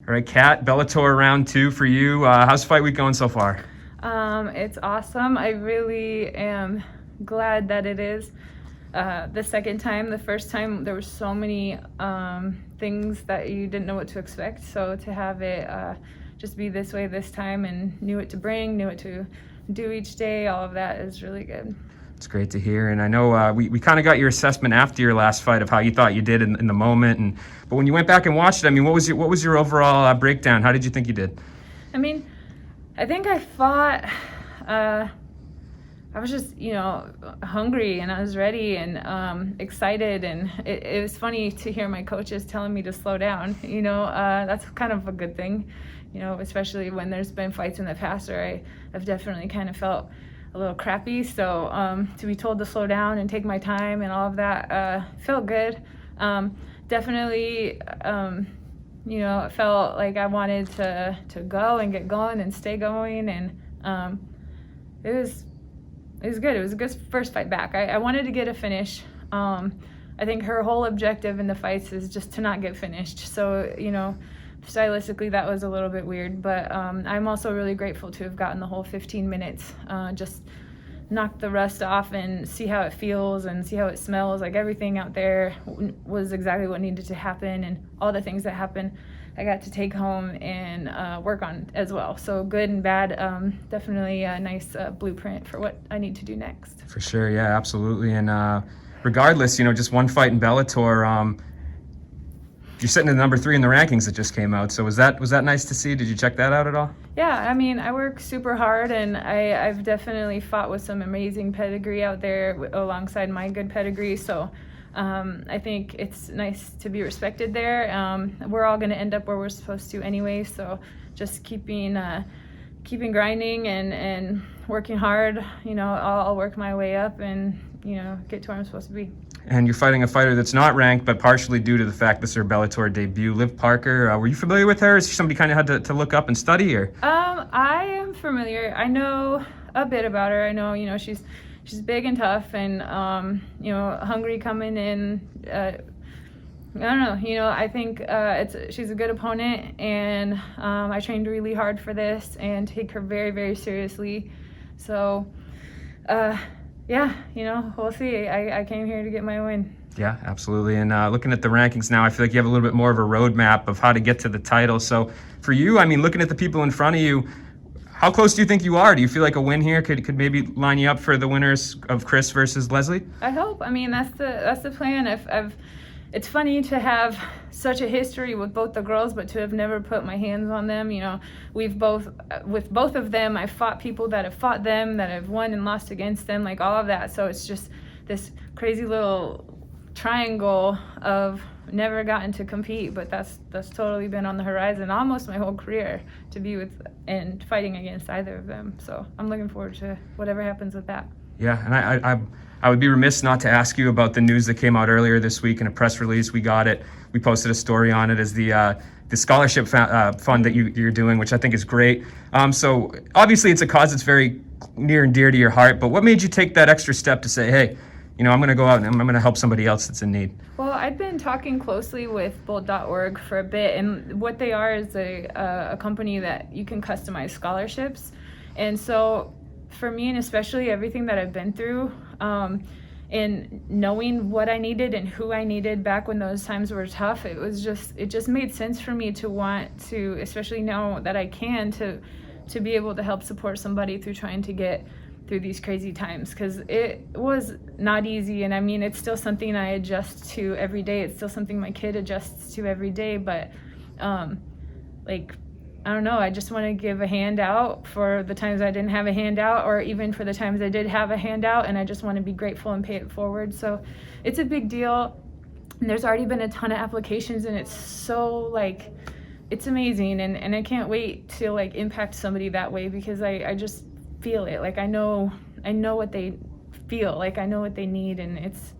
All right, Kat, Bellator round 2 for you. How's fight week going so far? It's awesome. I really am glad that it is the second time. The first time there were so many things that you didn't know what to expect. So to have it just be this way this time, and knew what to bring, knew what to do each day, all of that is really good. It's great to hear, and I know we kind of got your assessment after your last fight of how you thought you did in the moment, but when you went back and watched it, I mean, what was your overall breakdown? How did you think you did? I mean, I think I fought. I was just, hungry, and I was ready and excited, and it was funny to hear my coaches telling me to slow down. That's kind of a good thing, especially when there's been fights in the past where I've definitely kind of felt a little crappy. So to be told to slow down and take my time and all of that felt good. Definitely, it felt like I wanted to go and get going and stay going, and it was good. It was a good first fight back. I wanted to get a finish. I think her whole objective in the fights is just to not get finished. So, stylistically that was a little bit weird, but I'm also really grateful to have gotten the whole 15 minutes, just knock the rust off and see how it feels and see how it smells. Like, everything out there was exactly what needed to happen, and all the things that happened I got to take home and work on as well. So good and bad, definitely a nice blueprint for what I need to do next. For sure, yeah, absolutely. And regardless, just one fight in Bellator, you're sitting at number 3 in the rankings that just came out. So was that nice to see? Did you check that out at all? Yeah, I mean, I work super hard, and I've definitely fought with some amazing pedigree out there alongside my good pedigree. So I think it's nice to be respected there. We're all going to end up where we're supposed to anyway. So just keeping grinding and working hard. I'll work my way up and get to where I'm supposed to be. And you're fighting a fighter that's not ranked, but partially due to the fact this is her Bellator debut, Liv Parker. Were you familiar with her? Is she somebody kind of had to look up and study? Or I am familiar. I know a bit about her. I know, she's big and tough, and hungry coming in. I don't know. I think she's a good opponent, and I trained really hard for this and take her very, very seriously. So. Yeah, we'll see. I came here to get my win. Yeah, absolutely. And looking at the rankings now, I feel like you have a little bit more of a roadmap of how to get to the title. So for you, I mean, looking at the people in front of you, how close do you think you are? Do you feel like a win here could maybe line you up for the winners of Cris versus Leslie? I hope. I mean, that's the plan. It's funny to have such a history with both the girls, but to have never put my hands on them. With both of them, I've fought people that have fought them, that have won and lost against them, like all of that. So it's just this crazy little triangle of never gotten to compete, but that's totally been on the horizon almost my whole career, to be with and fighting against either of them. So I'm looking forward to whatever happens with that. Yeah, and I would be remiss not to ask you about the news that came out earlier this week in a press release. We got it. We posted a story on it as the scholarship fund that you're doing, which I think is great. So obviously it's a cause that's very near and dear to your heart, but what made you take that extra step to say, hey, I'm going to go out and I'm going to help somebody else that's in need? Well, I've been talking closely with bolt.org for a bit, and what they are is a company that you can customize scholarships. And so for me, and especially everything that I've been through, and knowing what I needed and who I needed back when those times were tough, it just made sense for me to want to, especially now that I can, to be able to help support somebody through trying to get through these crazy times, because it was not easy. And I mean, it's still something I adjust to every day. It's still something my kid adjusts to every day, but I don't know, I just want to give a handout for the times I didn't have a handout, or even for the times I did have a handout, and I just want to be grateful and pay it forward. So it's a big deal, and there's already been a ton of applications, and it's so it's amazing, and I can't wait to impact somebody that way, because I just feel it. I know what they feel, I know what they need, and it's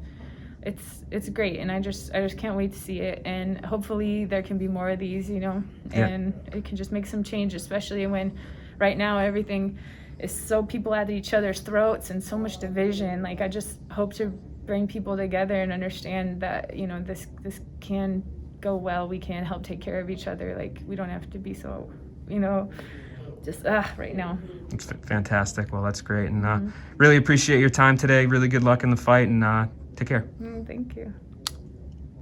great, and I just can't wait to see it. And hopefully there can be more of these, and it can just make some change, especially when right now everything is so people at each other's throats and so much division. I just hope to bring people together and understand that this can go well, we can help take care of each other. Like, we don't have to be so, just right now. It's fantastic. Well, that's great. And really appreciate your time today. Really good luck in the fight, and take care. Thank you.